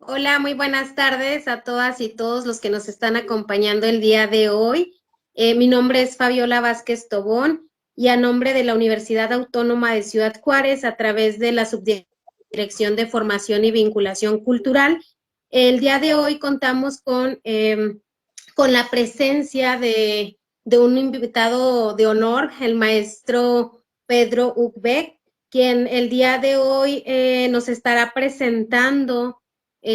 Hola, muy buenas tardes a todas y todos los que nos están acompañando el día de hoy. Mi nombre es Fabiola Vázquez Tobón y a nombre de la Universidad Autónoma de Ciudad Juárez, a través de la Subdirección de Formación y Vinculación Cultural, el día de hoy contamos con la presencia de un invitado de honor, el maestro Pedro Ucbeck, quien el día de hoy nos estará presentando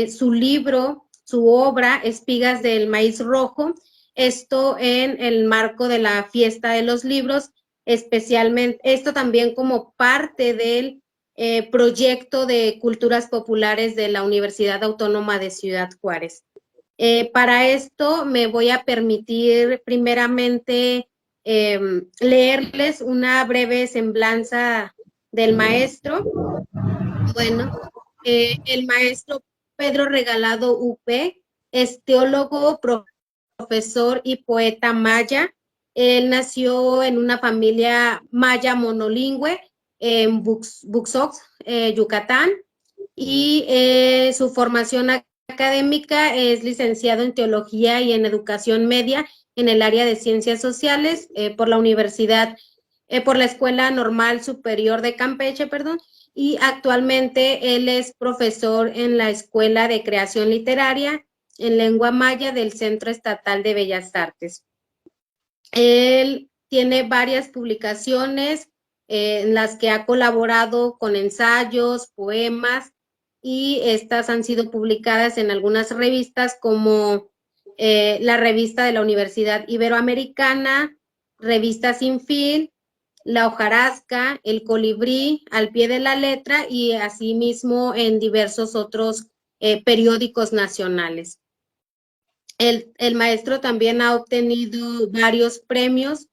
su libro, su obra, Espigas del Maíz Rojo, esto en el marco de la Fiesta de los Libros, especialmente, esto también como parte del proyecto de culturas populares de la Universidad Autónoma de Ciudad Juárez. Para esto me voy a permitir primeramente leerles una breve semblanza del maestro. Bueno, el maestro Pedro Regalado UP es teólogo, profesor y poeta maya. Él nació en una familia maya monolingüe en Buxoc, Yucatán, y su formación académica es licenciado en Teología y en Educación Media en el área de Ciencias Sociales por la Universidad, por la Escuela Normal Superior de Campeche, perdón, y actualmente él es profesor en la Escuela de Creación Literaria en Lengua Maya del Centro Estatal de Bellas Artes. Él tiene varias publicaciones en las que ha colaborado con ensayos, poemas, y estas han sido publicadas en algunas revistas como la revista de la Universidad Iberoamericana, Revista Sin Fin, La Hojarasca, El Colibrí, Al Pie de la Letra, y asimismo en diversos otros periódicos nacionales. El maestro también ha obtenido varios premios,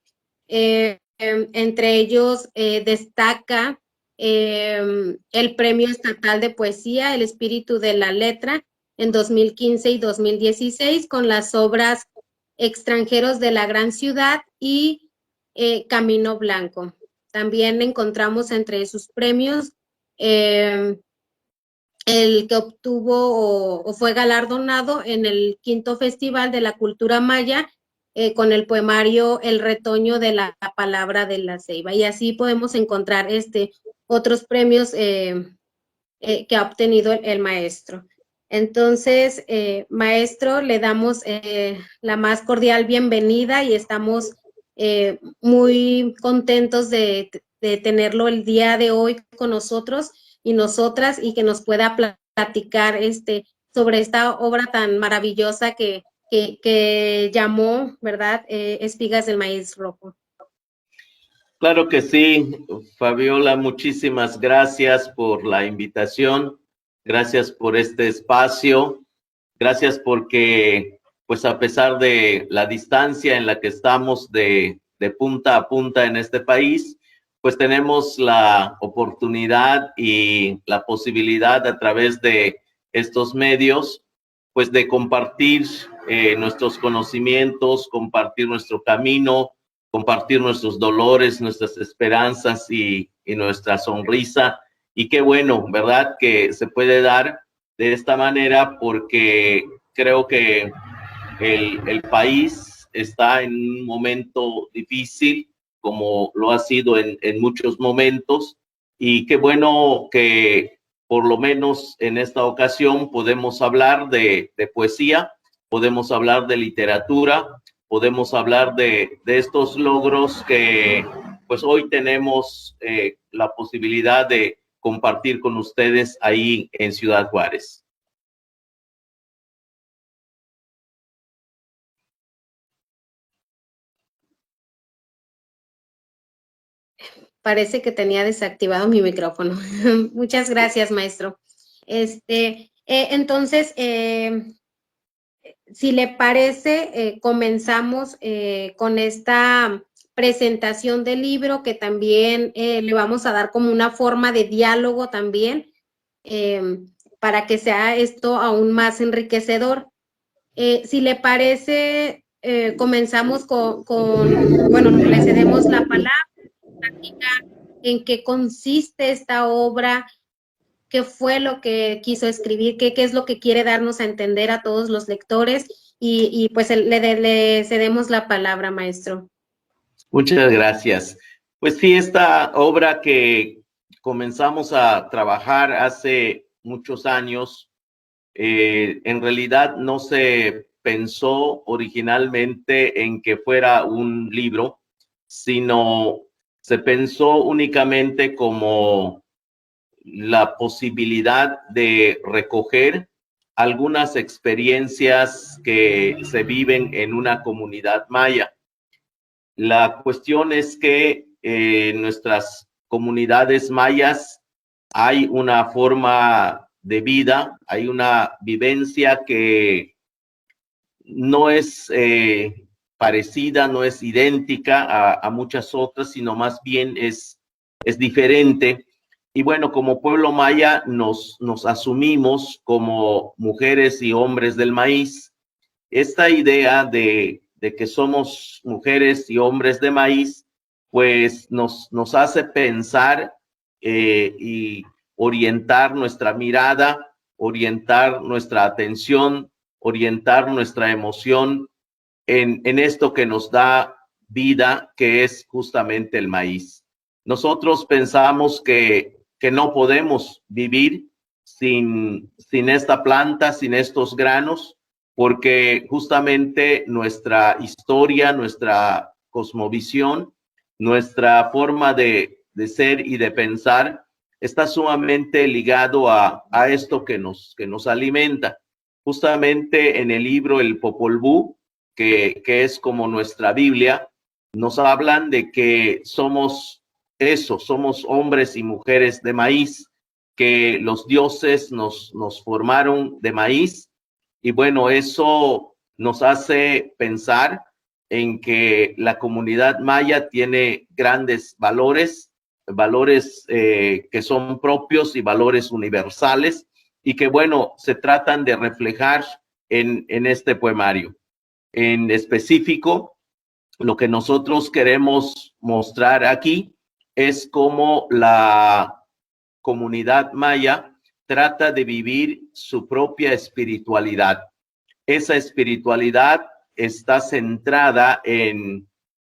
entre ellos destaca el Premio Estatal de Poesía, El Espíritu de la Letra, en 2015 y 2016, con las obras Extranjeros de la Gran Ciudad y Camino Blanco. También encontramos entre sus premios el que obtuvo o fue galardonado en el quinto Festival de la Cultura Maya con el poemario El Retoño de la Palabra de la Ceiba. Y así podemos encontrar otros premios que ha obtenido el maestro. Entonces, maestro, le damos la más cordial bienvenida y estamos muy contentos de tenerlo el día de hoy con nosotros y nosotras, y que nos pueda platicar sobre esta obra tan maravillosa que llamó, ¿verdad? Espigas del Maíz Rojo. Claro que sí, Fabiola, muchísimas gracias por la invitación, gracias por este espacio, gracias porque, pues a pesar de la distancia en la que estamos de punta a punta en este país, pues tenemos la oportunidad y la posibilidad a través de estos medios, pues de compartir nuestros conocimientos, compartir nuestro camino, compartir nuestros dolores, nuestras esperanzas y nuestra sonrisa. Y qué bueno, ¿verdad? Que se puede dar de esta manera, porque creo que el país está en un momento difícil, como lo ha sido en muchos momentos, y qué bueno que por lo menos en esta ocasión podemos hablar de poesía, podemos hablar de literatura, podemos hablar de estos logros que pues hoy tenemos la posibilidad de compartir con ustedes ahí en Ciudad Juárez. Parece que tenía desactivado mi micrófono. Muchas gracias, maestro. Entonces, si le parece, comenzamos con esta presentación del libro, que también le vamos a dar como una forma de diálogo también, para que sea esto aún más enriquecedor. Si le parece, comenzamos bueno, le cedemos la palabra, en qué consiste esta obra, qué fue lo que quiso escribir, qué es lo que quiere darnos a entender a todos los lectores y pues le cedemos la palabra, maestro. Muchas gracias. Pues sí, esta obra que comenzamos a trabajar hace muchos años, en realidad no se pensó originalmente en que fuera un libro, sino se pensó únicamente como la posibilidad de recoger algunas experiencias que se viven en una comunidad maya. La cuestión es que en nuestras comunidades mayas hay una forma de vida, hay una vivencia que no es parecida, no es idéntica a muchas otras, sino más bien es diferente. Y bueno, como pueblo maya nos asumimos como mujeres y hombres del maíz. Esta idea de que somos mujeres y hombres de maíz, pues nos hace pensar y orientar nuestra mirada, orientar nuestra atención, orientar nuestra emoción en esto que nos da vida, que es justamente el maíz. Nosotros pensamos que no podemos vivir sin esta planta, sin estos granos, porque justamente nuestra historia, nuestra cosmovisión, nuestra forma de ser y de pensar está sumamente ligado a esto que nos alimenta. Justamente en el libro El Popol Vuh, que es como nuestra Biblia, nos hablan de que somos eso, somos hombres y mujeres de maíz, que los dioses nos formaron de maíz. Y bueno, eso nos hace pensar en que la comunidad maya tiene grandes valores, que son propios y valores universales, y que bueno, se tratan de reflejar en este poemario. En específico, lo que nosotros queremos mostrar aquí es cómo la comunidad maya trata de vivir su propia espiritualidad. Esa espiritualidad está centrada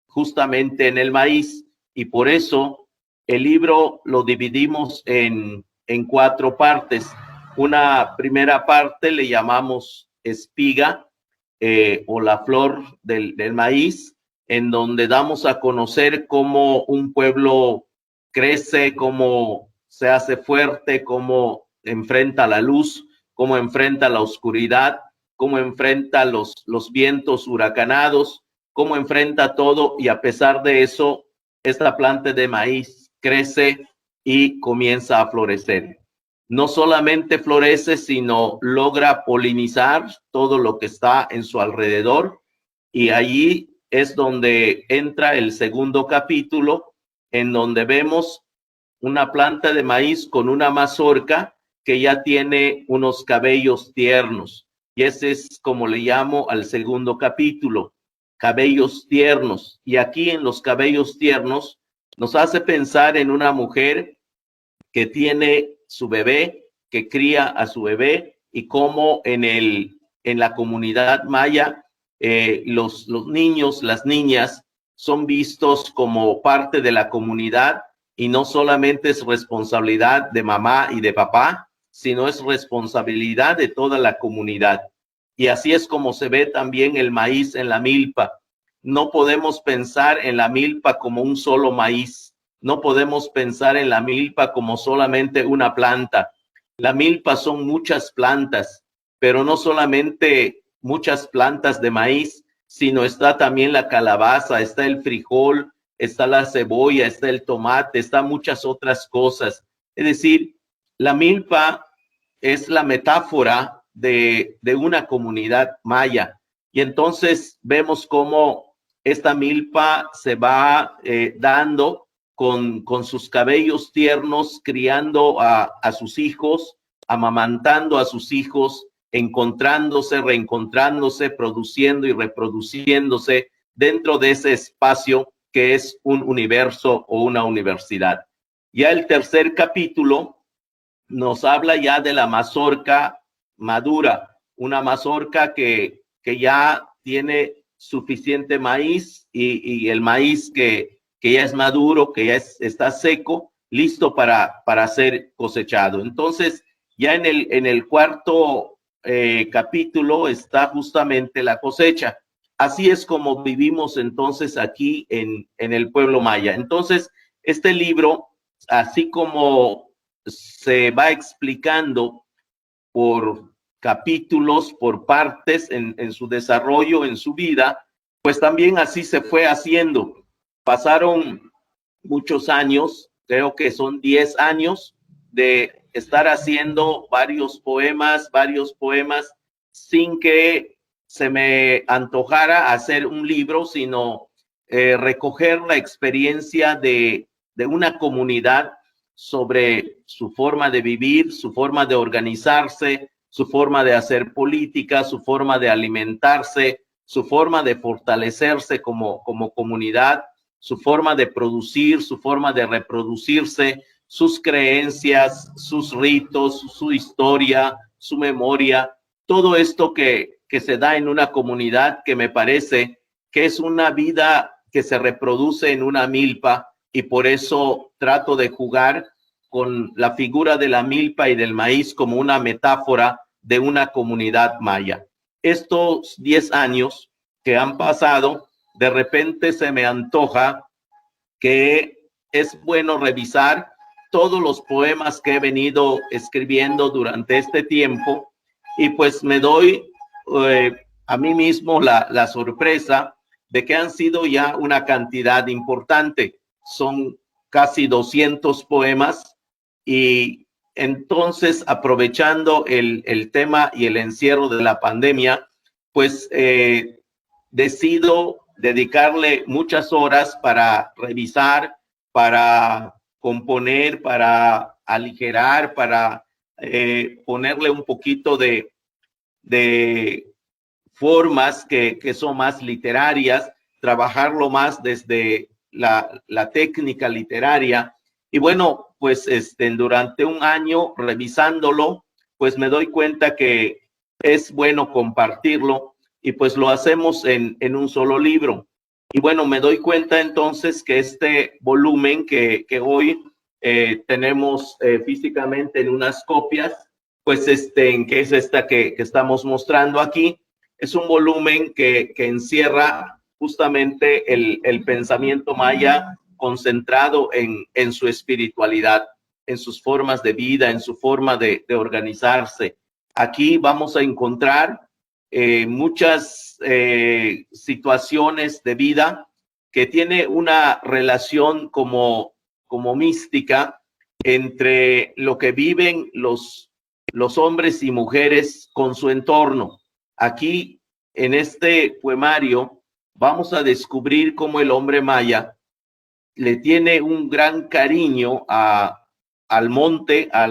justamente en el maíz, y por eso el libro lo dividimos en 4 partes. Una primera parte le llamamos espiga, o la flor del maíz, en donde damos a conocer cómo un pueblo crece, cómo se hace fuerte, cómo enfrenta la luz, cómo enfrenta la oscuridad, cómo enfrenta los vientos huracanados, cómo enfrenta todo, y a pesar de eso, esta planta de maíz crece y comienza a florecer. No solamente florece, sino logra polinizar todo lo que está en su alrededor, y allí es donde entra el segundo capítulo, en donde vemos una planta de maíz con una mazorca que ya tiene unos cabellos tiernos, y ese es como le llamo al segundo capítulo, cabellos tiernos. Y aquí en los cabellos tiernos nos hace pensar en una mujer que tiene su bebé, que cría a su bebé, y cómo en la comunidad maya los niños, las niñas son vistos como parte de la comunidad, y no solamente es responsabilidad de mamá y de papá, sino es responsabilidad de toda la comunidad. Y así es como se ve también el maíz en la milpa. No podemos pensar en la milpa como un solo maíz. No podemos pensar en la milpa como solamente una planta. La milpa son muchas plantas, pero no solamente muchas plantas de maíz, sino está también la calabaza, está el frijol, está la cebolla, está el tomate, está muchas otras cosas. Es decir, la milpa es la metáfora de una comunidad maya. Y entonces vemos cómo esta milpa se va dando con sus cabellos tiernos, criando a sus hijos, amamantando a sus hijos, encontrándose, reencontrándose, produciendo y reproduciéndose dentro de ese espacio que es un universo o una universidad. Ya el tercer capítulo nos habla ya de la mazorca madura, una mazorca que ya tiene suficiente maíz y el maíz que ya es maduro, que ya está seco, listo para ser cosechado. Entonces, ya en el cuarto capítulo está justamente la cosecha. Así es como vivimos entonces aquí en el pueblo maya. Entonces, este libro, así como se va explicando por capítulos, por partes en su desarrollo, en su vida, pues también así se fue haciendo. Pasaron muchos años, creo que son 10 años de estar haciendo varios poemas, sin que se me antojara hacer un libro, sino recoger la experiencia de una comunidad sobre su forma de vivir, su forma de organizarse, su forma de hacer política, su forma de alimentarse, su forma de fortalecerse como comunidad, su forma de producir, su forma de reproducirse, sus creencias, sus ritos, su historia, su memoria, todo esto que se da en una comunidad que me parece que es una vida que se reproduce en una milpa, y por eso trato de jugar con la figura de la milpa y del maíz como una metáfora de una comunidad maya. Estos 10 años que han pasado, de repente se me antoja que es bueno revisar todos los poemas que he venido escribiendo durante este tiempo, y pues me doy a mí mismo la sorpresa de que han sido ya una cantidad importante. Son casi 200 poemas, y entonces, aprovechando el tema y el encierro de la pandemia, pues decido dedicarle muchas horas para revisar, para componer, para aligerar, para ponerle un poquito de formas que son más literarias, trabajarlo más desde la técnica literaria. Y bueno, pues durante un año revisándolo, pues me doy cuenta que es bueno compartirlo, y pues lo hacemos en un solo libro. Y bueno, me doy cuenta entonces que este volumen que hoy tenemos físicamente en unas copias, pues que es esta que estamos mostrando aquí, es un volumen que encierra justamente el pensamiento maya concentrado en su espiritualidad, en sus formas de vida, en su forma de organizarse. Aquí vamos a encontrar muchas situaciones de vida que tiene una relación como mística entre lo que viven los hombres y mujeres con su entorno. Aquí, en este poemario, vamos a descubrir cómo el hombre maya le tiene un gran cariño al monte, a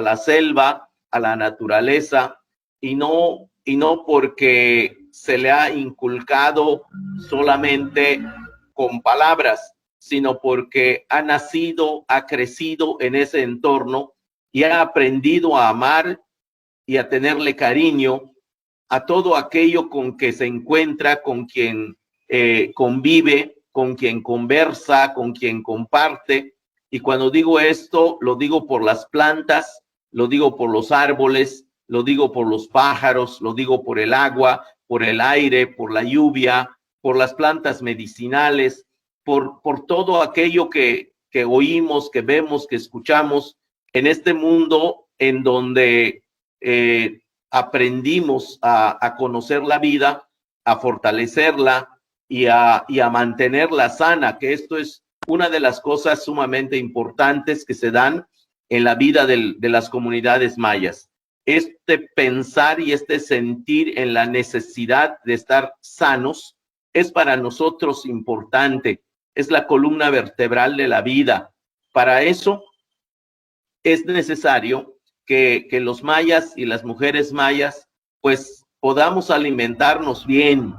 la selva, a la naturaleza, y no porque se le ha inculcado solamente con palabras, sino porque ha nacido, ha crecido en ese entorno y ha aprendido a amar y a tenerle cariño a todo aquello con que se encuentra, con quien convive, con quien conversa, con quien comparte. Y cuando digo esto, lo digo por las plantas, lo digo por los árboles, lo digo por los pájaros, lo digo por el agua, por el aire, por la lluvia, por las plantas medicinales, por todo aquello que oímos, que vemos, que escuchamos en este mundo en donde aprendimos a conocer la vida, a fortalecerla y a mantenerla sana, que esto es una de las cosas sumamente importantes que se dan en la vida de las comunidades mayas. Este pensar y este sentir en la necesidad de estar sanos es para nosotros importante, es la columna vertebral de la vida. Para eso es necesario que los mayas y las mujeres mayas pues podamos alimentarnos bien,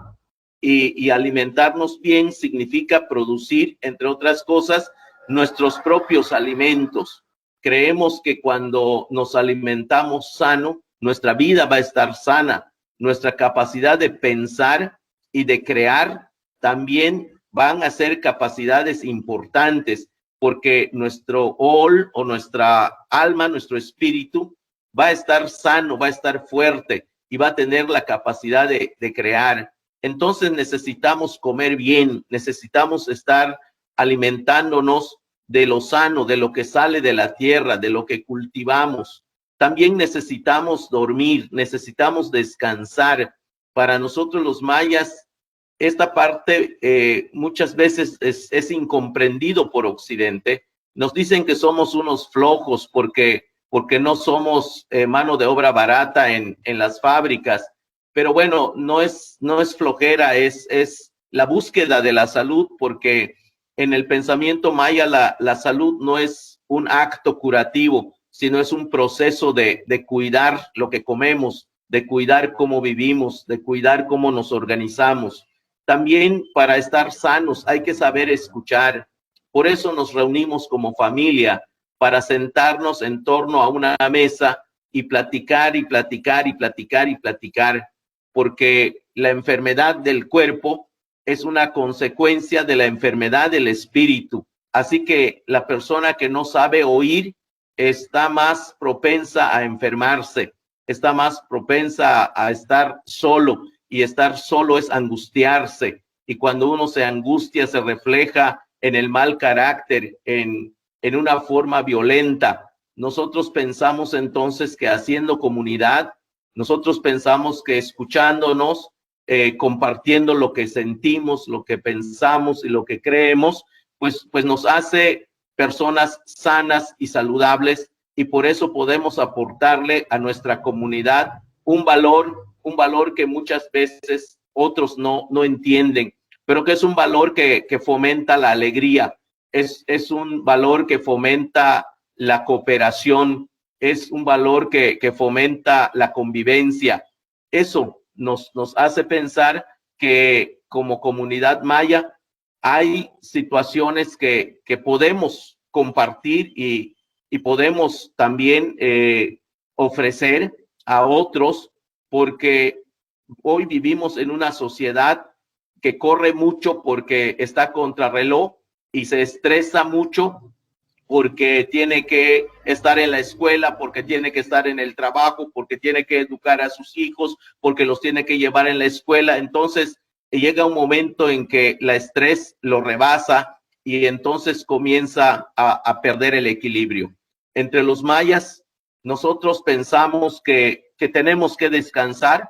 y alimentarnos bien significa producir, entre otras cosas, nuestros propios alimentos, creemos que cuando nos alimentamos sano, nuestra vida va a estar sana, nuestra capacidad de pensar y de crear también van a ser capacidades importantes, porque nuestro all o nuestra alma, nuestro espíritu, va a estar sano, va a estar fuerte y va a tener la capacidad de crear. Entonces necesitamos comer bien, necesitamos estar alimentándonos de lo sano, de lo que sale de la tierra, de lo que cultivamos. También necesitamos dormir, necesitamos descansar. Para nosotros los mayas, esta parte muchas veces es incomprendido por Occidente. Nos dicen que somos unos flojos porque no somos mano de obra barata en las fábricas. Pero bueno, no es flojera, es la búsqueda de la salud, porque en el pensamiento maya la salud no es un acto curativo, sino es un proceso de cuidar lo que comemos, de cuidar cómo vivimos, de cuidar cómo nos organizamos. También para estar sanos hay que saber escuchar. Por eso nos reunimos como familia, para sentarnos en torno a una mesa y platicar y platicar y platicar y platicar, porque la enfermedad del cuerpo es una consecuencia de la enfermedad del espíritu. Así que la persona que no sabe oír está más propensa a enfermarse, está más propensa a estar solo, y estar solo es angustiarse. Y cuando uno se angustia, se refleja en el mal carácter, en una forma violenta. Nosotros pensamos entonces que haciendo comunidad, nosotros pensamos que escuchándonos, compartiendo lo que sentimos, lo que pensamos y lo que creemos, pues nos hace personas sanas y saludables, y por eso podemos aportarle a nuestra comunidad un valor que muchas veces otros no entienden, pero que es un valor que fomenta la alegría, es un valor que fomenta la cooperación, es un valor que fomenta la convivencia. Eso nos hace pensar que como comunidad maya hay situaciones que podemos compartir y podemos también ofrecer a otros, porque hoy vivimos en una sociedad que corre mucho porque está contrarreloj y se estresa mucho porque tiene que estar en la escuela, porque tiene que estar en el trabajo, porque tiene que educar a sus hijos, porque los tiene que llevar en la escuela. Entonces llega un momento en que la estrés lo rebasa y entonces comienza a perder el equilibrio. Entre los mayas, nosotros pensamos que tenemos que descansar,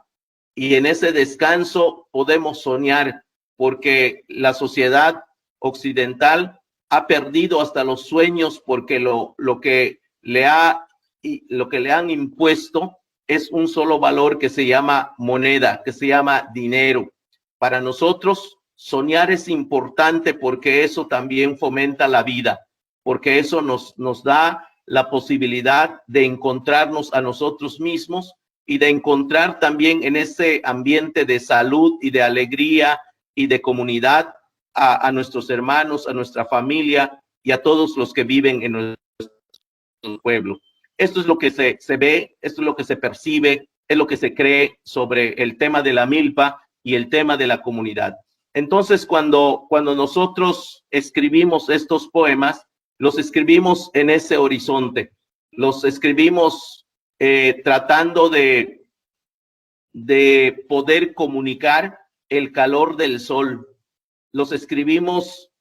y en ese descanso podemos soñar, porque la sociedad occidental ha perdido hasta los sueños, porque lo que le han impuesto es un solo valor que se llama moneda, que se llama dinero. Para nosotros, soñar es importante porque eso también fomenta la vida, porque eso nos da la posibilidad de encontrarnos a nosotros mismos y de encontrar también en ese ambiente de salud y de alegría y de comunidad a nuestros hermanos, a nuestra familia y a todos los que viven en nuestro pueblo. Esto es lo que se ve, esto es lo que se percibe, es lo que se cree sobre el tema de la milpa y el tema de la comunidad. Entonces, cuando nosotros escribimos estos poemas, los escribimos en ese horizonte, los escribimos tratando de poder comunicar el calor del sol. Los escribimos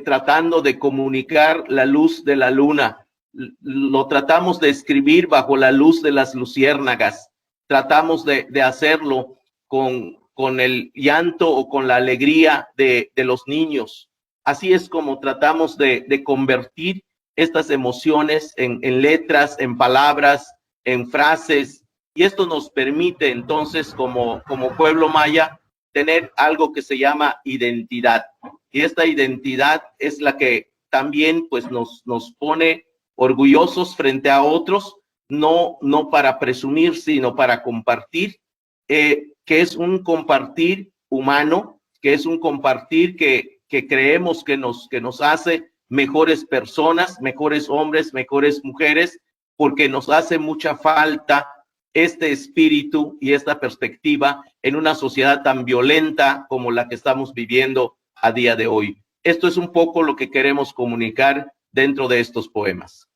tratando de comunicar la luz de la luna. Lo tratamos de escribir bajo la luz de las luciérnagas. Tratamos de hacerlo con el llanto o con la alegría de los niños. Así es como tratamos de convertir estas emociones en letras, en palabras, en frases, y esto nos permite entonces como pueblo maya tener algo que se llama identidad, y esta identidad es la que también pues nos pone orgullosos frente a otros, no para presumir, sino para compartir, que es un compartir humano, que es un compartir que creemos que nos hace mejores personas, mejores hombres, mejores mujeres, porque nos hace mucha falta este espíritu y esta perspectiva en una sociedad tan violenta como la que estamos viviendo a día de hoy. Esto es un poco lo que queremos comunicar dentro de estos poemas.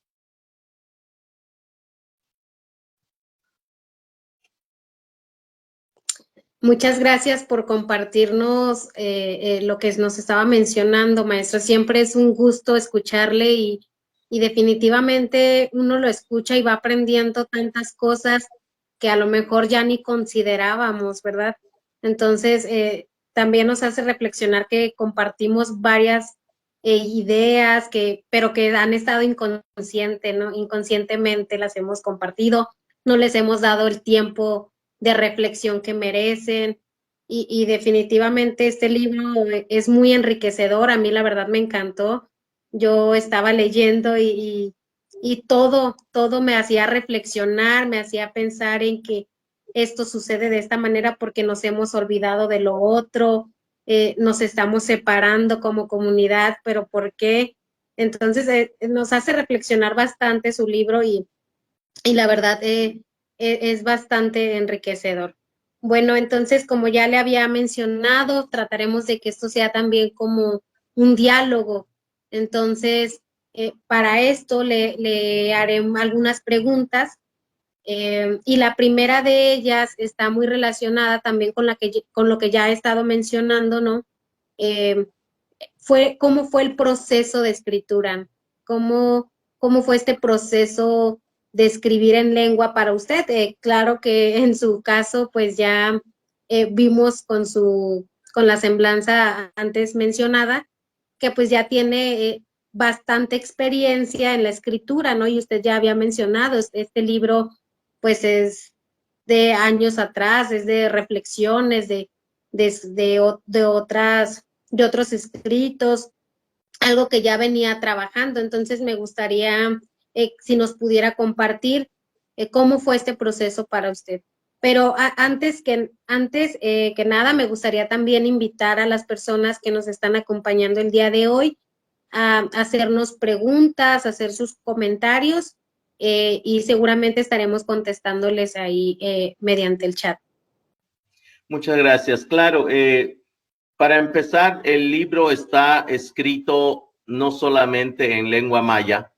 Muchas gracias por compartirnos lo que nos estaba mencionando, maestro. Siempre es un gusto escucharle y definitivamente uno lo escucha y va aprendiendo tantas cosas que a lo mejor ya ni considerábamos, ¿verdad? Entonces, también nos hace reflexionar que compartimos varias ideas, pero que han estado inconsciente, ¿no? Inconscientemente las hemos compartido, no les hemos dado el tiempo de reflexión que merecen y definitivamente este libro es muy enriquecedor, a mí la verdad me encantó, yo estaba leyendo y todo me hacía reflexionar, me hacía pensar en que esto sucede de esta manera porque nos hemos olvidado de lo otro, nos estamos separando como comunidad, pero ¿por qué? Entonces nos hace reflexionar bastante su libro y la verdad es bastante enriquecedor. Bueno, entonces, como ya le había mencionado, trataremos de que esto sea también como un diálogo. Entonces, para esto le haré algunas preguntas y la primera de ellas está muy relacionada también con lo que ya he estado mencionando, ¿no? Eh, ¿Cómo fue el proceso de escritura? ¿Cómo fue este proceso de escribir en lengua para usted? Claro que en su caso, pues ya vimos con la semblanza antes mencionada, que pues ya tiene bastante experiencia en la escritura, ¿no? Y usted ya había mencionado, este libro pues es de años atrás, es de reflexiones, de otros escritos, algo que ya venía trabajando. Entonces me gustaría si nos pudiera compartir cómo fue este proceso para usted. Pero antes que nada, me gustaría también invitar a las personas que nos están acompañando el día de hoy a hacernos preguntas, a hacer sus comentarios y seguramente estaremos contestándoles ahí mediante el chat. Muchas gracias. Claro, para empezar, el libro está escrito no solamente en lengua maya,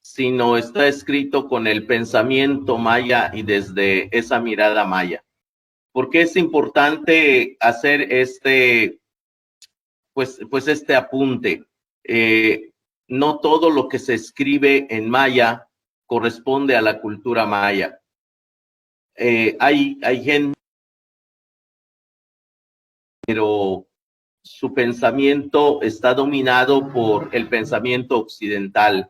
sino está escrito con el pensamiento maya y desde esa mirada maya. ¿Por qué es importante hacer este apunte? No todo lo que se escribe en maya corresponde a la cultura maya. Hay gente, pero su pensamiento está dominado por el pensamiento occidental.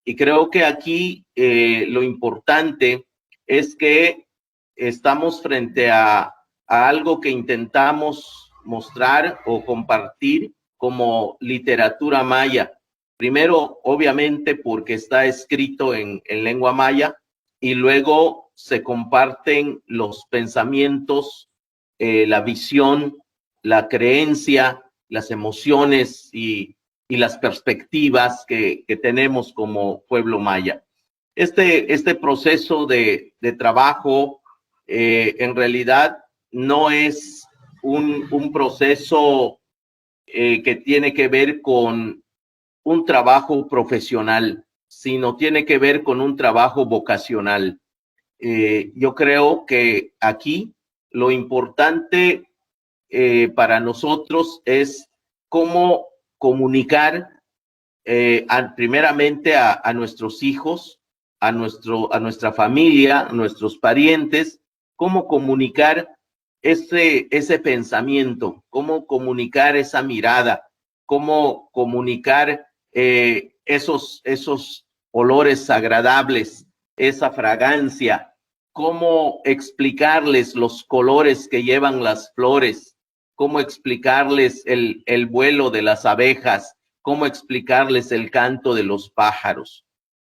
Y creo que aquí lo importante es que estamos frente a algo que intentamos mostrar o compartir como literatura maya. Primero, obviamente, porque está escrito en lengua maya y luego se comparten los pensamientos, la visión, la creencia, las emociones y las perspectivas que tenemos como pueblo maya. Este proceso de trabajo en realidad no es un proceso que tiene que ver con un trabajo profesional, sino tiene que ver con un trabajo vocacional. Yo creo que aquí lo importante para nosotros es cómo comunicar primeramente a nuestros hijos, a nuestra familia, a nuestros parientes, cómo comunicar ese pensamiento, cómo comunicar esa mirada, cómo comunicar esos olores agradables, esa fragancia, cómo explicarles los colores que llevan las flores, cómo explicarles el vuelo de las abejas, cómo explicarles el canto de los pájaros.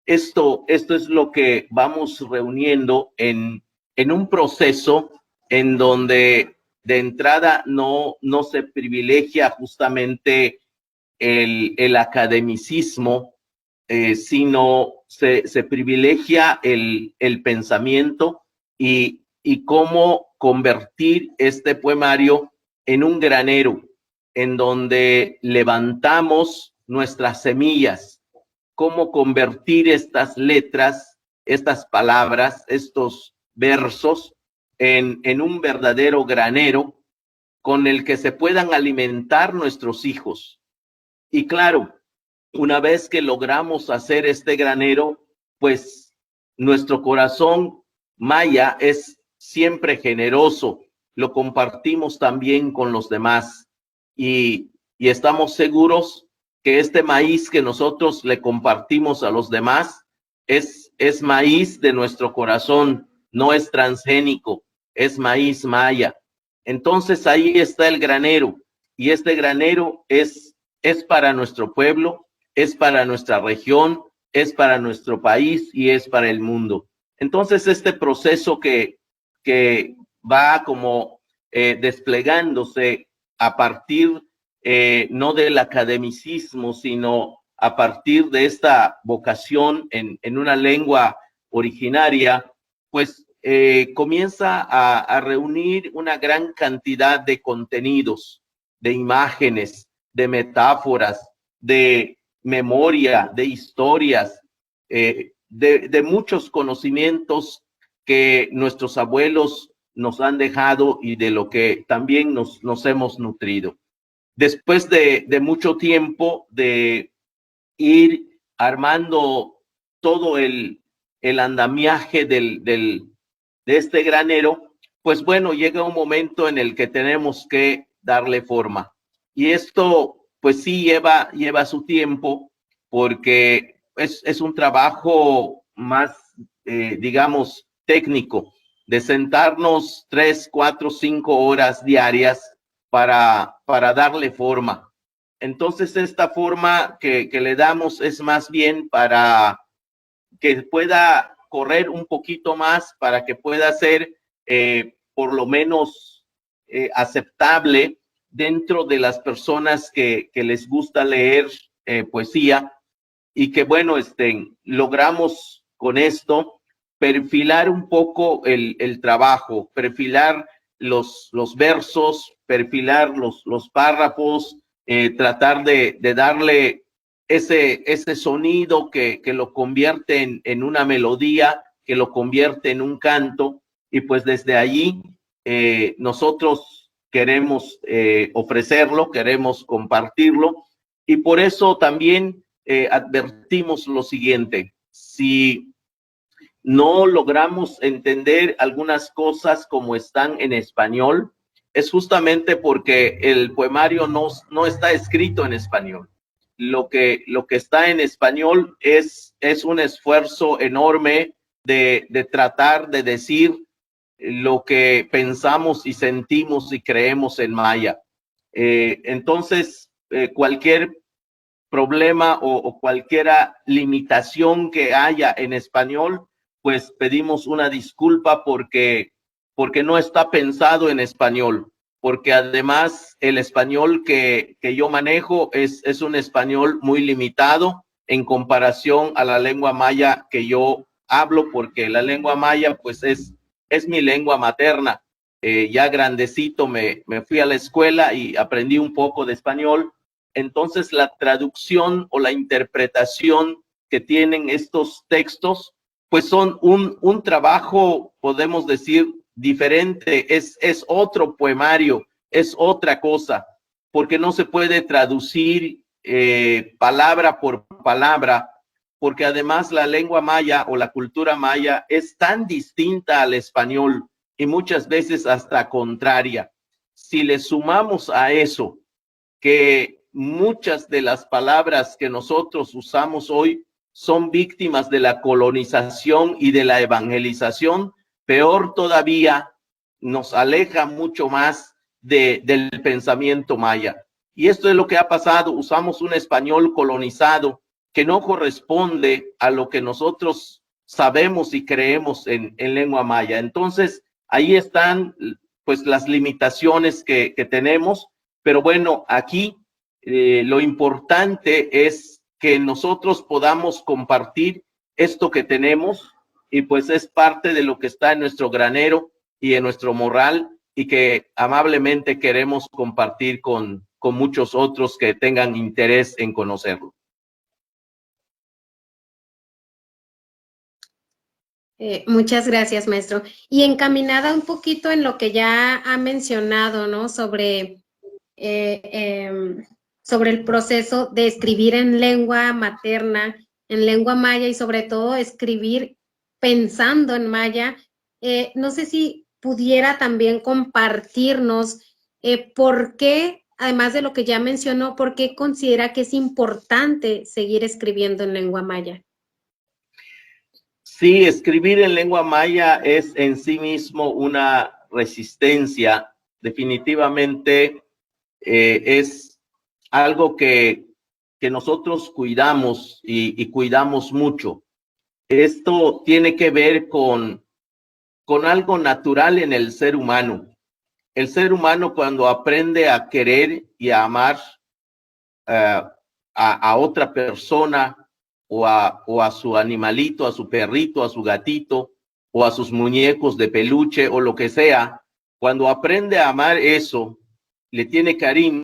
Esto es lo que vamos reuniendo en un proceso en donde de entrada no se privilegia justamente el academicismo, sino se privilegia el pensamiento y cómo convertir este poemario en un granero, en donde levantamos nuestras semillas, cómo convertir estas letras, estas palabras, estos versos, en un verdadero granero con el que se puedan alimentar nuestros hijos. Y claro, una vez que logramos hacer este granero, pues nuestro corazón maya es siempre generoso, lo compartimos también con los demás y estamos seguros que este maíz que nosotros le compartimos a los demás es maíz de nuestro corazón, no es transgénico, es maíz maya. Entonces ahí está el granero y este granero es para nuestro pueblo, es para nuestra región, es para nuestro país y es para el mundo. Entonces este proceso que va como desplegándose a partir no del academicismo, sino a partir de esta vocación en una lengua originaria, pues comienza a reunir una gran cantidad de contenidos, de imágenes, de metáforas, de memoria, de historias, de muchos conocimientos que nuestros abuelos nos han dejado y de lo que también nos hemos nutrido. Después de mucho tiempo de ir armando todo el andamiaje de este granero, pues bueno, llega un momento en el que tenemos que darle forma. Y esto, pues sí, lleva su tiempo, porque es un trabajo más, digamos, técnico, de sentarnos 3, 4, 5 horas diarias para darle forma. Entonces, esta forma que le damos es más bien para que pueda correr un poquito más, para que pueda ser por lo menos aceptable dentro de las personas que les gusta leer poesía, y que bueno, logramos con esto perfilar un poco el trabajo, perfilar los versos, perfilar los párrafos, tratar de darle ese sonido que lo convierte en una melodía, que lo convierte en un canto, y pues desde allí nosotros queremos ofrecerlo, queremos compartirlo, y por eso también advertimos lo siguiente: si no logramos entender algunas cosas como están en español, es justamente porque el poemario no está escrito en español. Lo que está en español es un esfuerzo enorme de tratar de decir lo que pensamos y sentimos y creemos en maya. Entonces, cualquier problema o cualquier limitación que haya en español, pues pedimos una disculpa porque no está pensado en español, porque además el español que yo manejo es un español muy limitado en comparación a la lengua maya que yo hablo, porque la lengua maya pues es mi lengua materna. Ya grandecito me fui a la escuela y aprendí un poco de español. Entonces la traducción o la interpretación que tienen estos textos, pues son un trabajo, podemos decir, diferente, es otro poemario, es otra cosa, porque no se puede traducir palabra por palabra, porque además la lengua maya o la cultura maya es tan distinta al español y muchas veces hasta contraria. Si le sumamos a eso que muchas de las palabras que nosotros usamos hoy son víctimas de la colonización y de la evangelización, peor todavía, nos aleja mucho más del pensamiento maya. Y esto es lo que ha pasado: usamos un español colonizado que no corresponde a lo que nosotros sabemos y creemos en lengua maya. Entonces, ahí están pues las limitaciones que tenemos, pero bueno, aquí lo importante es que nosotros podamos compartir esto que tenemos, y pues es parte de lo que está en nuestro granero y en nuestro morral, y que amablemente queremos compartir con muchos otros que tengan interés en conocerlo. Muchas gracias, maestro. Y encaminada un poquito en lo que ya ha mencionado, ¿no? Sobre el proceso de escribir en lengua materna, en lengua maya, y sobre todo escribir pensando en maya. No sé si pudiera también compartirnos por qué, además de lo que ya mencionó, por qué considera que es importante seguir escribiendo en lengua maya. Sí, escribir en lengua maya es en sí mismo una resistencia. Definitivamente es algo que nosotros cuidamos y cuidamos mucho. Esto tiene que ver con algo natural en el ser humano. El ser humano, cuando aprende a querer y a amar a otra persona, o a su animalito, a su perrito, a su gatito, o a sus muñecos de peluche, o lo que sea, cuando aprende a amar eso, le tiene cariño,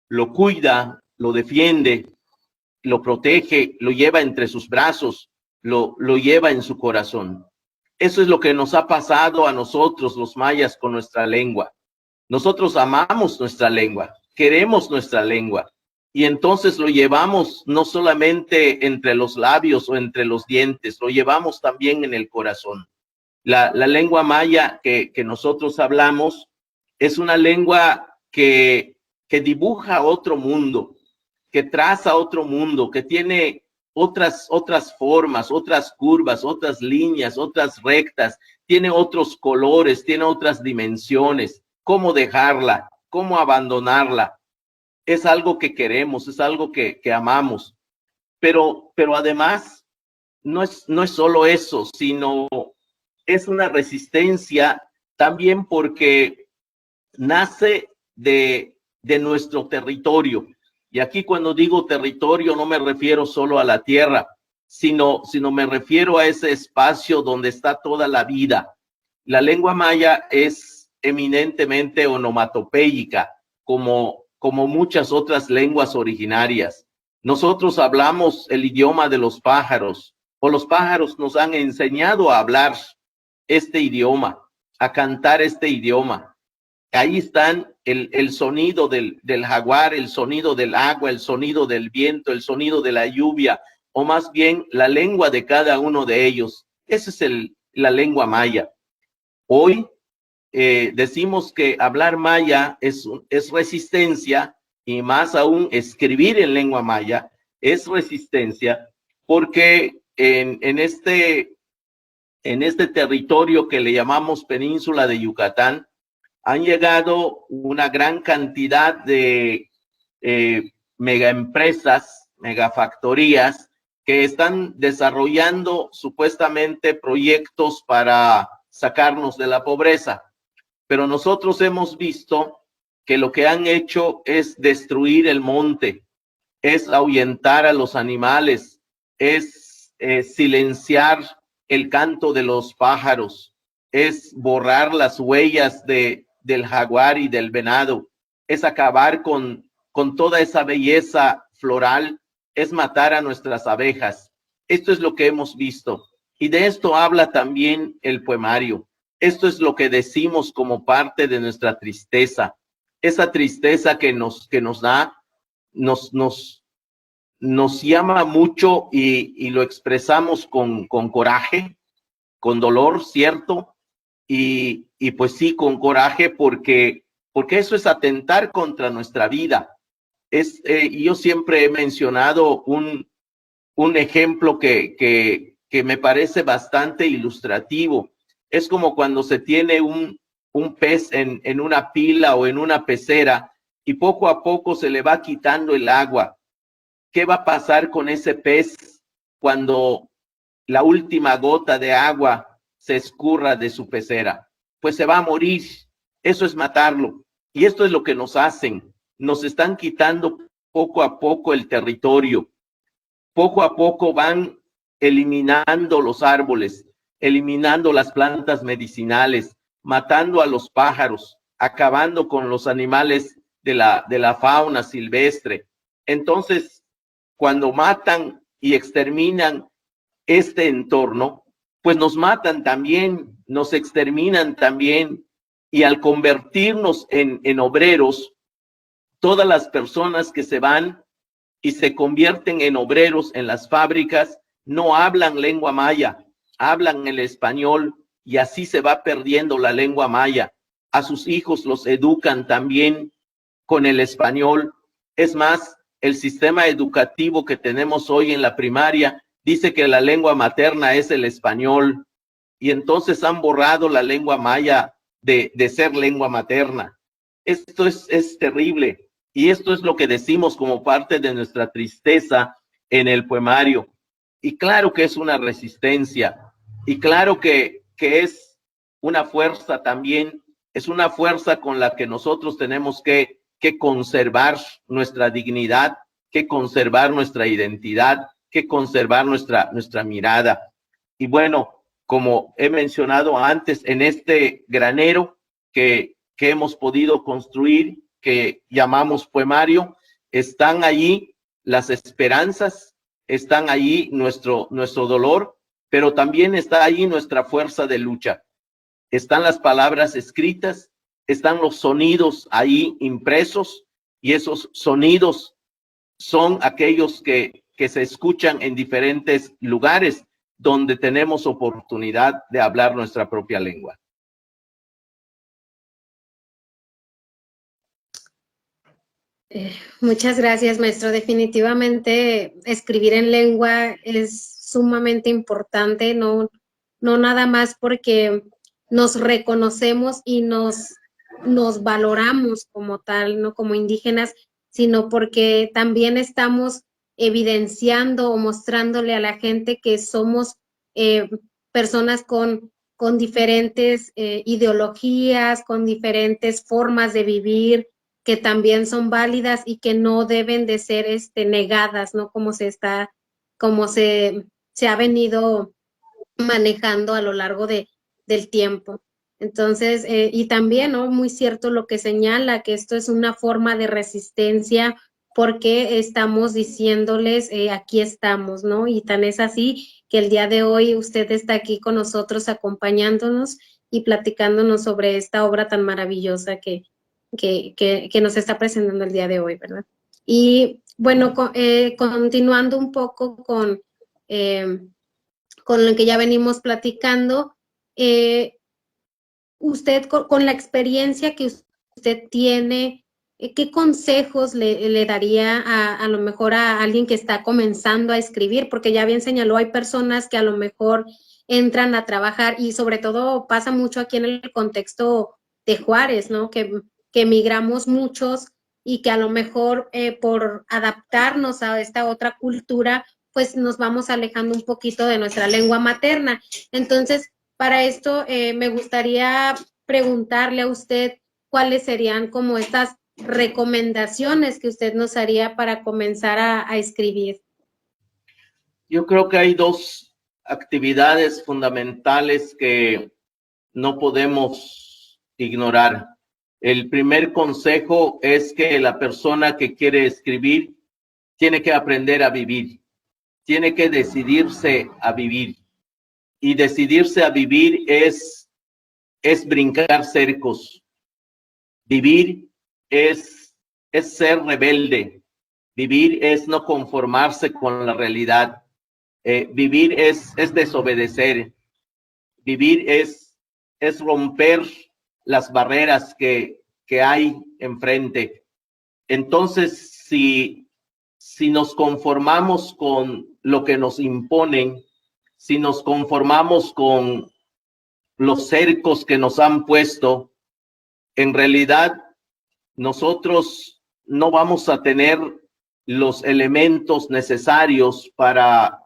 lo cuida, lo defiende, lo protege, lo lleva entre sus brazos, lo lleva en su corazón. Eso es lo que nos ha pasado a nosotros, los mayas, con nuestra lengua. Nosotros amamos nuestra lengua, queremos nuestra lengua, y entonces lo llevamos no solamente entre los labios o entre los dientes, lo llevamos también en el corazón. La lengua maya que nosotros hablamos es una lengua que dibuja otro mundo, que traza otro mundo, que tiene otras formas, otras curvas, otras líneas, otras rectas, tiene otros colores, tiene otras dimensiones. ¿Cómo dejarla? ¿Cómo abandonarla? Es algo que queremos, es algo que amamos. Pero además, no es solo eso, sino es una resistencia también porque nace de nuestro territorio. Y aquí, cuando digo territorio, no me refiero solo a la tierra, sino me refiero a ese espacio donde está toda la vida. La lengua maya es eminentemente onomatopéyica, como muchas otras lenguas originarias. Nosotros hablamos el idioma de los pájaros, o los pájaros nos han enseñado a hablar este idioma, a cantar este idioma. Ahí están el sonido del jaguar, el sonido del agua, el sonido del viento, el sonido de la lluvia, o más bien la lengua de cada uno de ellos. Esa es la lengua maya. Hoy decimos que hablar maya es resistencia, y más aún escribir en lengua maya es resistencia, porque en este territorio que le llamamos Península de Yucatán, han llegado una gran cantidad de megaempresas, megafactorías, que están desarrollando supuestamente proyectos para sacarnos de la pobreza. Pero nosotros hemos visto que lo que han hecho es destruir el monte, es ahuyentar a los animales, es silenciar el canto de los pájaros, es borrar las huellas del jaguar y del venado, es acabar con toda esa belleza floral, es matar a nuestras abejas. Esto es lo que hemos visto, y de esto habla también el poemario. Esto es lo que decimos como parte de nuestra tristeza, esa tristeza que nos da, nos llama mucho, y lo expresamos con coraje, con dolor, ¿cierto? Y pues sí, con coraje, porque eso es atentar contra nuestra vida. Yo siempre he mencionado un ejemplo que me parece bastante ilustrativo. Es como cuando se tiene un pez en una pila o en una pecera, y poco a poco se le va quitando el agua. ¿Qué va a pasar con ese pez cuando la última gota de agua se escurra de su pecera? Pues se va a morir. Eso es matarlo. Y esto es lo que nos hacen. nos están quitando poco a poco el territorio. Poco a poco van eliminando los árboles, eliminando las plantas medicinales, matando a los pájaros, acabando con los animales de la fauna silvestre. Entonces, cuando matan y exterminan este entorno, pues nos matan también, nos exterminan también, y al convertirnos en obreros, todas las personas que se van y se convierten en obreros en las fábricas no hablan lengua maya, hablan el español, y así se va perdiendo la lengua maya. A sus hijos los educan también con el español. Es más, el sistema educativo que tenemos hoy en la primaria dice que la lengua materna es el español, y entonces han borrado la lengua maya de ser lengua materna. Esto es terrible, y esto es lo que decimos como parte de nuestra tristeza en el poemario. Y claro que es una resistencia, y claro que es una fuerza también, es una fuerza con la que nosotros tenemos que conservar nuestra dignidad, que conservar nuestra identidad, que conservar nuestra mirada. Y bueno, como he mencionado antes, en este granero que hemos podido construir, que llamamos poemario, están allí las esperanzas, están allí nuestro dolor, pero también está allí nuestra fuerza de lucha. Están las palabras escritas, están los sonidos ahí impresos, y esos sonidos son aquellos que se escuchan en diferentes lugares donde tenemos oportunidad de hablar nuestra propia lengua. Muchas gracias, maestro. Definitivamente escribir en lengua es sumamente importante, no nada más porque nos reconocemos y nos valoramos como tal, no como indígenas, sino porque también estamos evidenciando o mostrándole a la gente que somos personas con diferentes ideologías, con diferentes formas de vivir, que también son válidas y que no deben de ser negadas, ¿no? Como se ha venido manejando a lo largo del tiempo. Entonces, y también, ¿no? Muy cierto lo que señala, que esto es una forma de resistencia porque estamos diciéndoles, aquí estamos, ¿no? Y tan es así que el día de hoy usted está aquí con nosotros acompañándonos y platicándonos sobre esta obra tan maravillosa que nos está presentando el día de hoy, ¿verdad? Y bueno, continuando un poco con lo que ya venimos platicando, usted con la experiencia que usted tiene, ¿qué consejos le daría a lo mejor a alguien que está comenzando a escribir? Porque ya bien señaló, hay personas que a lo mejor entran a trabajar, y sobre todo pasa mucho aquí en el contexto de Juárez, ¿no? Que emigramos muchos y que a lo mejor por adaptarnos a esta otra cultura, pues nos vamos alejando un poquito de nuestra lengua materna. Entonces, para esto me gustaría preguntarle a usted cuáles serían como estas recomendaciones que usted nos haría para comenzar a escribir. Yo creo que hay dos actividades fundamentales que no podemos ignorar. El primer consejo es que la persona que quiere escribir tiene que aprender a vivir, tiene que decidirse a vivir. Y decidirse a vivir es brincar cercos. Vivir es ser rebelde. Vivir es no conformarse con la realidad. Vivir es desobedecer. Vivir es romper las barreras que hay enfrente. Entonces, si nos conformamos con lo que nos imponen, si nos conformamos con los cercos que nos han puesto, en realidad nosotros no vamos a tener los elementos necesarios para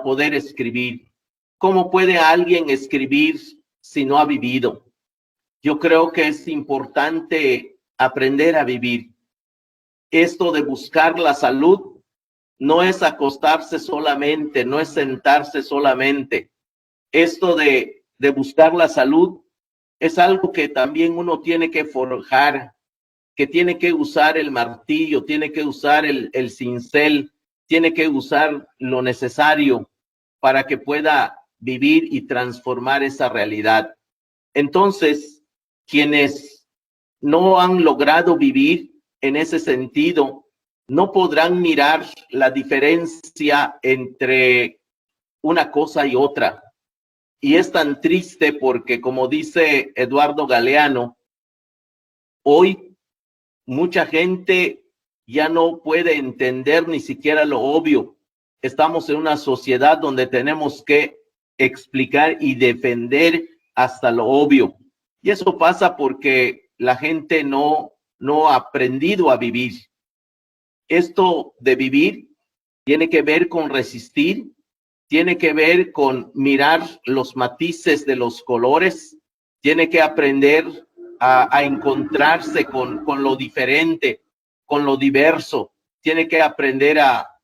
poder escribir. ¿Cómo puede alguien escribir si no ha vivido? Yo creo que es importante aprender a vivir. esto de buscar la salud no es acostarse solamente, no es sentarse solamente. Esto de buscar la salud es algo que también uno tiene que forjar, que tiene que usar el martillo, tiene que usar el cincel, tiene que usar lo necesario para que pueda vivir y transformar esa realidad. Entonces, quienes no han logrado vivir en ese sentido, no podrán mirar la diferencia entre una cosa y otra. Y es tan triste porque, como dice Eduardo Galeano, hoy mucha gente ya no puede entender ni siquiera lo obvio. Estamos en una sociedad donde tenemos que explicar y defender hasta lo obvio. Y eso pasa porque la gente no ha aprendido a vivir. Esto de vivir tiene que ver con resistir, tiene que ver con mirar los matices de los colores, tiene que aprender a encontrarse con lo diferente, con lo diverso, tiene que aprender a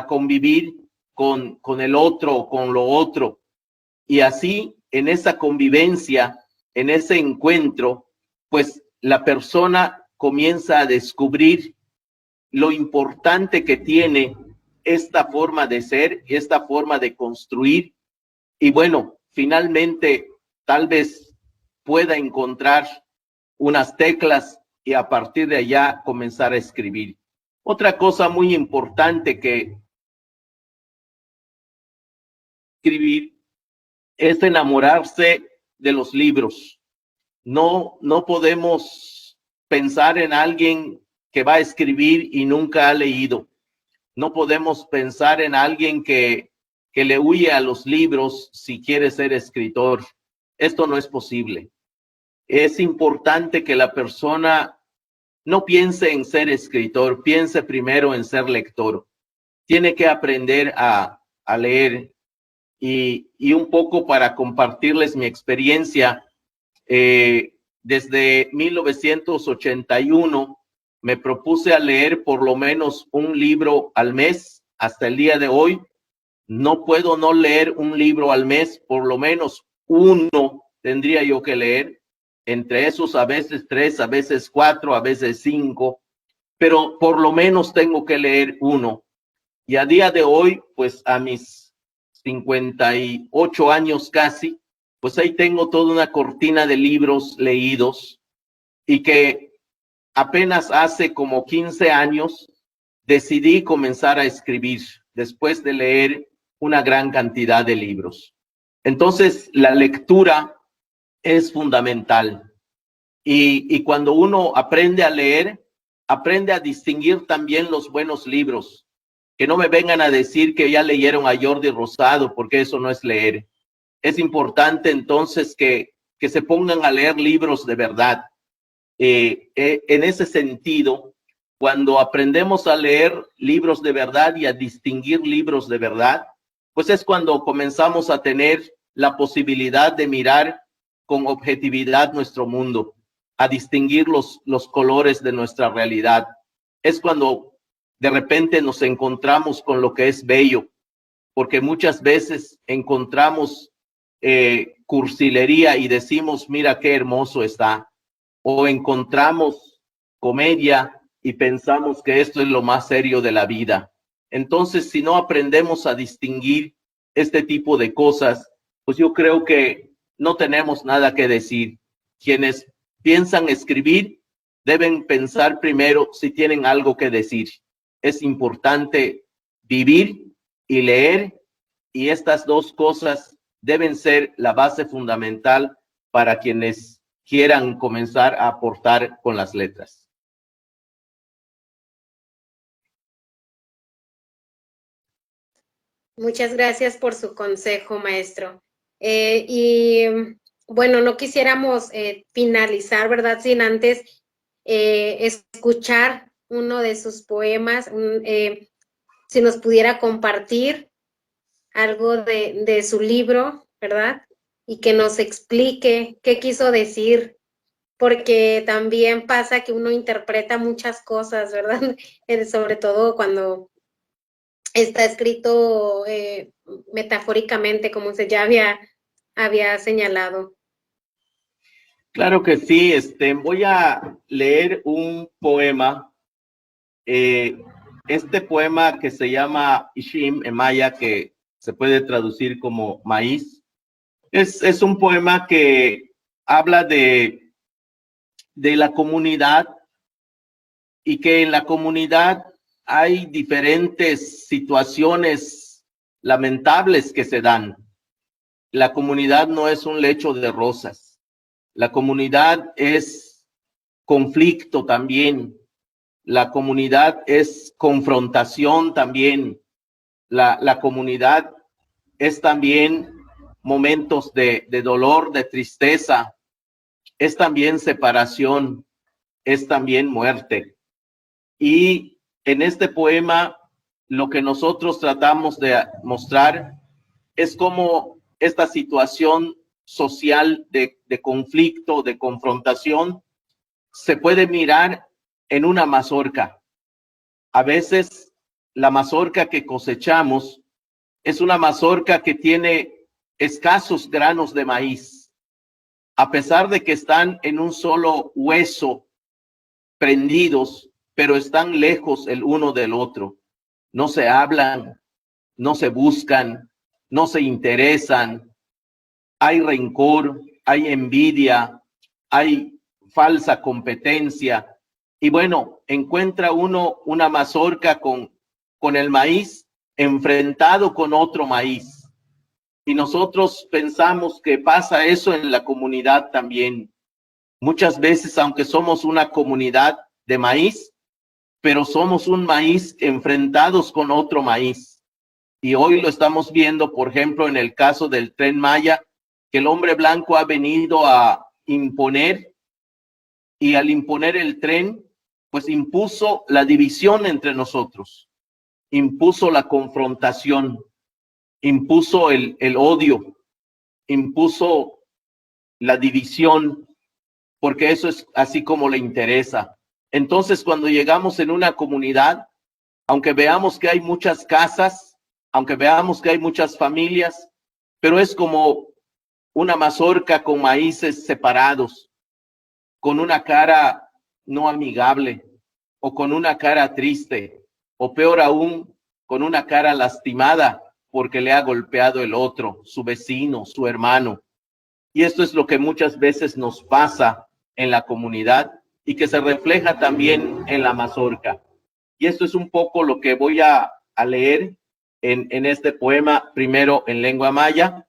convivir con el otro, con lo otro. Y así, en esa convivencia, en ese encuentro, pues la persona comienza a descubrir lo importante que tiene esta forma de ser, esta forma de construir. Y bueno, finalmente tal vez pueda encontrar unas teclas y a partir de allá comenzar a escribir. Otra cosa muy importante que escribir es enamorarse de los libros. No podemos pensar en alguien que va a escribir y nunca ha leído. No podemos pensar en alguien que le huye a los libros si quiere ser escritor. Esto no es posible. Es importante que la persona no piense en ser escritor, piense primero en ser lector. Tiene que aprender a leer. Y un poco para compartirles mi experiencia, desde 1981 me propuse a leer por lo menos un libro al mes. Hasta el día de hoy no puedo no leer un libro al mes, por lo menos uno tendría yo que leer. Entre esos a veces 3, a veces 4, a veces 5, pero por lo menos tengo que leer uno. Y a día de hoy, pues a mis 58 años casi, pues ahí tengo toda una cortina de libros leídos y que apenas hace como 15 años decidí comenzar a escribir después de leer una gran cantidad de libros. Entonces, la lectura es fundamental. Y cuando uno aprende a leer, aprende a distinguir también los buenos libros. Que no me vengan a decir que ya leyeron a Jordi Rosado, porque eso no es leer. Es importante entonces que se pongan a leer libros de verdad. En ese sentido, cuando aprendemos a leer libros de verdad y a distinguir libros de verdad, pues es cuando comenzamos a tener la posibilidad de mirar con objetividad nuestro mundo, a distinguir los colores de nuestra realidad. Es cuando de repente nos encontramos con lo que es bello, porque muchas veces encontramos cursilería y decimos, mira qué hermoso está, o encontramos comedia y pensamos que esto es lo más serio de la vida. Entonces, si no aprendemos a distinguir este tipo de cosas, pues yo creo que no tenemos nada que decir. Quienes piensan escribir deben pensar primero si tienen algo que decir. Es importante vivir y leer, y estas dos cosas deben ser la base fundamental para quienes quieran comenzar a aportar con las letras. Muchas gracias por su consejo, maestro. Y bueno, no quisiéramos finalizar, ¿verdad? Sin antes escuchar uno de sus poemas, si nos pudiera compartir algo de su libro, ¿verdad? Y que nos explique qué quiso decir, porque también pasa que uno interpreta muchas cosas, ¿verdad? Sobre todo cuando está escrito metafóricamente, como se ya había señalado. Claro que sí, voy a leer un poema. Este poema que se llama Ishim en maya, que se puede traducir como maíz, es un poema que habla de la comunidad y que en la comunidad hay diferentes situaciones lamentables que se dan. La comunidad no es un lecho de rosas. La comunidad es conflicto también. La comunidad es confrontación también. La comunidad es también momentos de dolor, de tristeza. Es también separación. Es también muerte. Y en este poema, lo que nosotros tratamos de mostrar es cómo esta situación social de conflicto, de confrontación, se puede mirar en una mazorca. A veces la mazorca que cosechamos es una mazorca que tiene escasos granos de maíz, a pesar de que están en un solo hueso prendidos, pero están lejos el uno del otro. No se hablan, no se buscan, no se interesan. Hay rencor, hay envidia, hay falsa competencia. Y bueno, encuentra uno una mazorca con el maíz enfrentado con otro maíz. Y nosotros pensamos que pasa eso en la comunidad también. Muchas veces, aunque somos una comunidad de maíz, pero somos un maíz enfrentados con otro maíz. Y hoy lo estamos viendo, por ejemplo, en el caso del Tren Maya, que el hombre blanco ha venido a imponer, y al imponer el tren, pues impuso la división entre nosotros, impuso la confrontación, impuso el odio, impuso la división, porque eso es así como le interesa. Entonces, cuando llegamos en una comunidad, aunque veamos que hay muchas casas, aunque veamos que hay muchas familias, pero es como una mazorca con maíces separados, con una cara no amigable, o con una cara triste, o peor aún, con una cara lastimada porque le ha golpeado el otro, su vecino, su hermano. Y esto es lo que muchas veces nos pasa en la comunidad y que se refleja también en la mazorca. Y esto es un poco lo que voy a leer en este poema, primero en lengua maya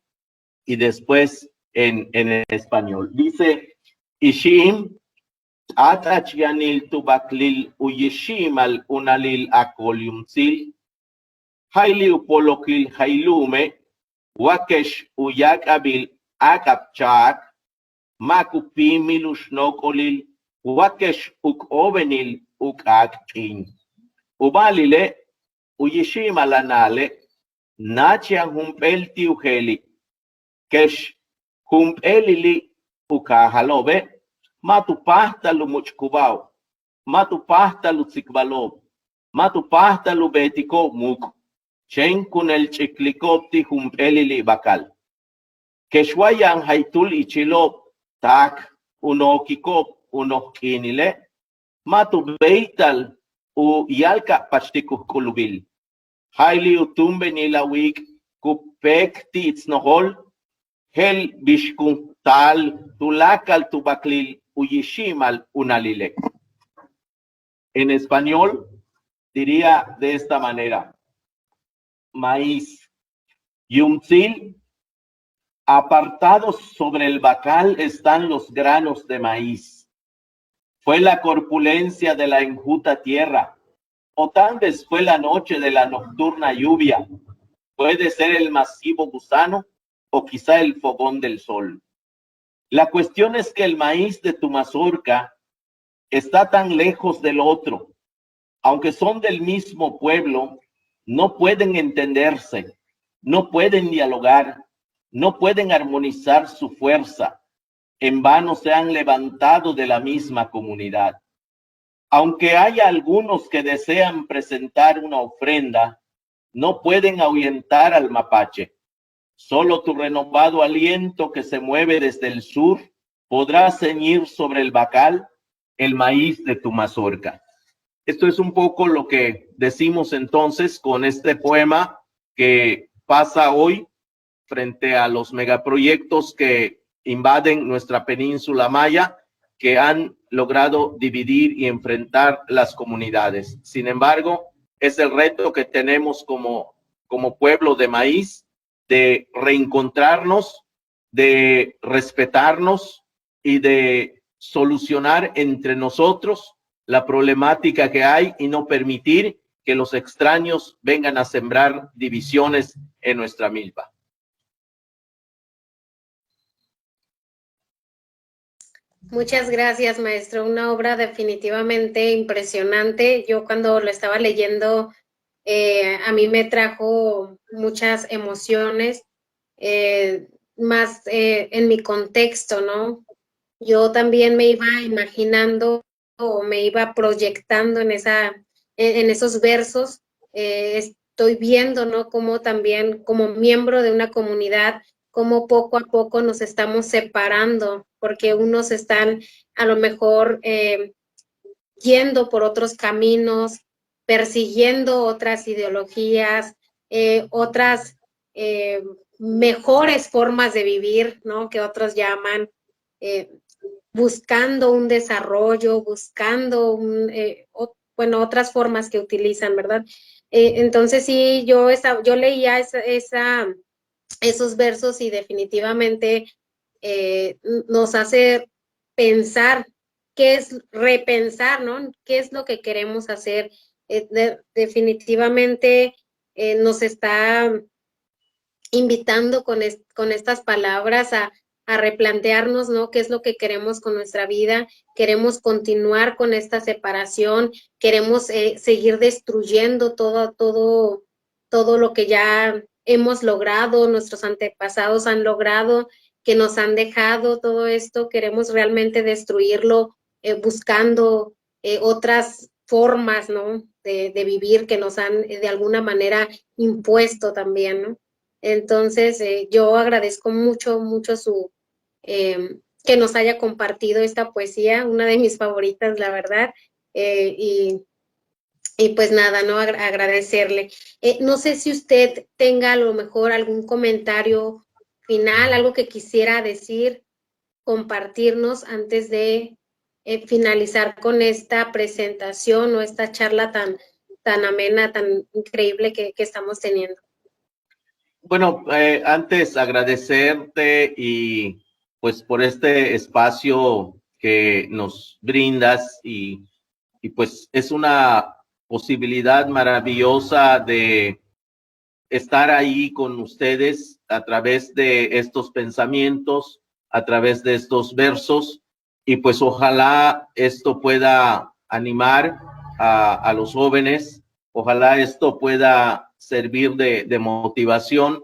y después en español. Dice, Ishim, atachianil tubaklil uyishimal unalil akoliumsil, haili upolokil hailume, wakesh uyakabil akapchak, makupi milushnokolil, wakesh ukovenil ukakkin. Ubalile, uyishima lanale, nachian humpelti ujeli, kesh humpelili ukahalobe, matupahta lu muchkubao, matupahta lu tsikbalob, matupahta lu betiko muk, chen kunel chiklikopti humpelili bakal. Keshwayan haitul ichilob, tak unokikop unokinile, matubeital u yalka pachtikus kulubil. Haili utumbe nilawik kupek titsnohol, hel bishkun tal tulakal tubaklil uyishimal unalilek. En español diría de esta manera: maíz, yumtzil, apartados sobre el bacal están los granos de maíz. Fue la corpulencia de la enjuta tierra, o tal vez fue la noche de la nocturna lluvia. Puede ser el masivo gusano o quizá el fogón del sol. La cuestión es que el maíz de tu mazorca está tan lejos del otro. Aunque son del mismo pueblo, no pueden entenderse, no pueden dialogar, no pueden armonizar su fuerza. en vano se han levantado de la misma comunidad. Aunque haya algunos que desean presentar una ofrenda, no pueden ahuyentar al mapache. Solo tu renovado aliento que se mueve desde el sur podrá ceñir sobre el bacal el maíz de tu mazorca. Esto es un poco lo que decimos entonces con este poema que pasa hoy frente a los megaproyectos que invaden nuestra península maya, que han logrado dividir y enfrentar las comunidades. Sin embargo, es el reto que tenemos como pueblo de maíz, de reencontrarnos, de respetarnos y de solucionar entre nosotros la problemática que hay y no permitir que los extraños vengan a sembrar divisiones en nuestra milpa. Muchas gracias, maestro. Una obra definitivamente impresionante. Yo cuando lo estaba leyendo, a mí me trajo muchas emociones, más en mi contexto, ¿no? Yo también me iba imaginando o me iba proyectando en esos versos. Estoy viendo, ¿no? Cómo también como miembro de una comunidad, cómo poco a poco nos estamos separando, porque unos están a lo mejor yendo por otros caminos, persiguiendo otras ideologías, otras mejores formas de vivir, ¿no? Que otros llaman, buscando un desarrollo, buscando otras formas que utilizan, ¿verdad? Entonces sí, yo leía esos versos y definitivamente nos hace pensar, repensar, ¿no? ¿Qué es lo que queremos hacer? Definitivamente nos está invitando con estas palabras a replantearnos, ¿no? ¿Qué es lo que queremos con nuestra vida? ¿Queremos continuar con esta separación? ¿Queremos seguir destruyendo todo lo que ya hemos logrado, nuestros antepasados han logrado, que nos han dejado todo esto? ¿Queremos realmente destruirlo buscando otras formas, ¿no? De vivir que nos han de alguna manera impuesto también, ¿no? Entonces, yo agradezco mucho que nos haya compartido esta poesía, una de mis favoritas, la verdad, y pues nada, ¿no? Agradecerle. No sé si usted tenga a lo mejor algún comentario final, algo que quisiera decir, compartirnos antes de finalizar con esta presentación o esta charla tan amena, tan increíble que estamos teniendo. Bueno, antes agradecerte y pues por este espacio que nos brindas y pues es una posibilidad maravillosa de estar ahí con ustedes a través de estos pensamientos, a través de estos versos y pues ojalá esto pueda animar a los jóvenes, ojalá esto pueda servir de motivación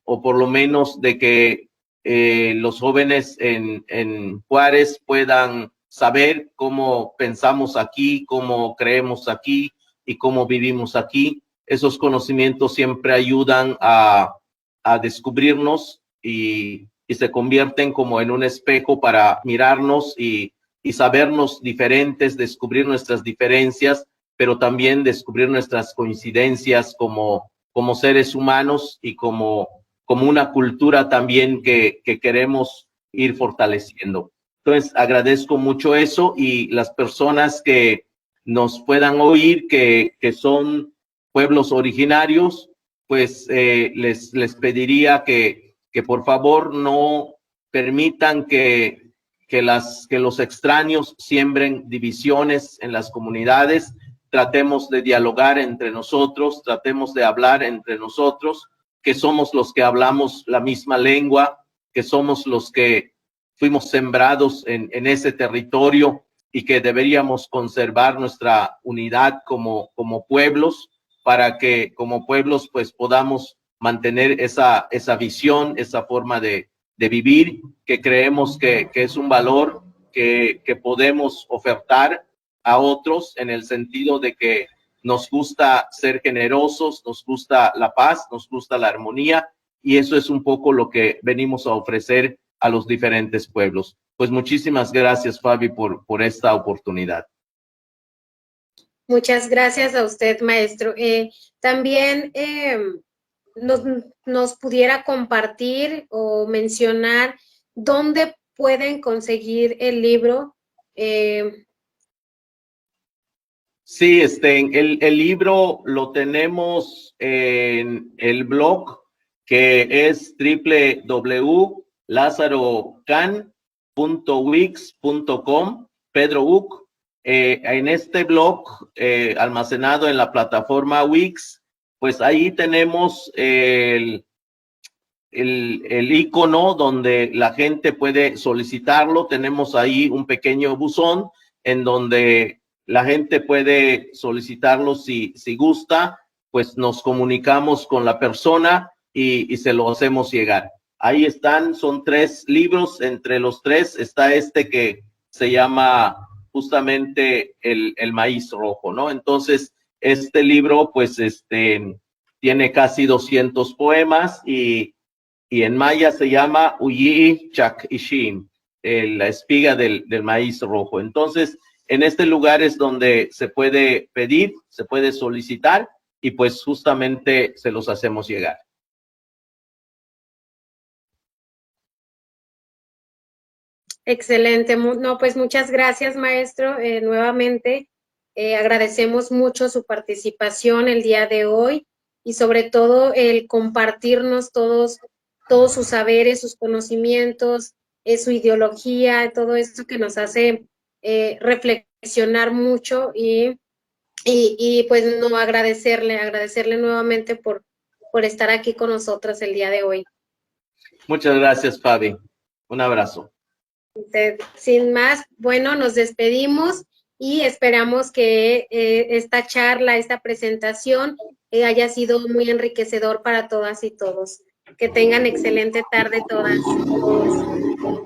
o por lo menos de que los jóvenes en Juárez puedan saber cómo pensamos aquí, cómo creemos aquí y cómo vivimos aquí. Esos conocimientos siempre ayudan a descubrirnos y se convierten como en un espejo para mirarnos y sabernos diferentes, descubrir nuestras diferencias, pero también descubrir nuestras coincidencias como seres humanos y como una cultura también que queremos ir fortaleciendo. Entonces, agradezco mucho eso y las personas que nos puedan oír, que son pueblos originarios, pues les pediría que por favor no permitan que los extraños siembren divisiones en las comunidades. Tratemos de dialogar entre nosotros, tratemos de hablar entre nosotros, que somos los que hablamos la misma lengua, que somos los que fuimos sembrados en ese territorio y que deberíamos conservar nuestra unidad como pueblos para que como pueblos pues podamos mantener esa visión, esa forma de de vivir, que creemos que es un valor que podemos ofertar a otros, en el sentido de que nos gusta ser generosos, nos gusta la paz, nos gusta la armonía, y eso es un poco lo que venimos a ofrecer a los diferentes pueblos. Pues muchísimas gracias, Fabi, por esta oportunidad. Muchas gracias a usted, maestro. También nos pudiera compartir o mencionar dónde pueden conseguir el libro. Sí, el libro lo tenemos en el blog, que es www.lazarocan.wix.com, Pedro Uc. En este blog, almacenado en la plataforma Wix, pues ahí tenemos el icono donde la gente puede solicitarlo. Tenemos ahí un pequeño buzón en donde la gente puede solicitarlo si gusta, pues nos comunicamos con la persona y se lo hacemos llegar. Ahí están, son 3 libros, entre los 3 está este que se llama justamente el maíz rojo, ¿no? Entonces, este libro, pues, tiene casi 200 poemas y en maya se llama Uyi Chak Ishin, la espiga del maíz rojo. Entonces, en este lugar es donde se puede pedir, se puede solicitar, y pues justamente se los hacemos llegar. Excelente. No, pues muchas gracias, maestro. Nuevamente, agradecemos mucho su participación el día de hoy y sobre todo el compartirnos todos sus saberes, sus conocimientos, su ideología, todo esto que nos hace reflexionar mucho y pues no agradecerle nuevamente por estar aquí con nosotros el día de hoy. Muchas gracias, Fabi. Un abrazo. Sin más, bueno, nos despedimos y esperamos que esta charla, esta presentación haya sido muy enriquecedor para todas y todos. Que tengan excelente tarde todas y todos.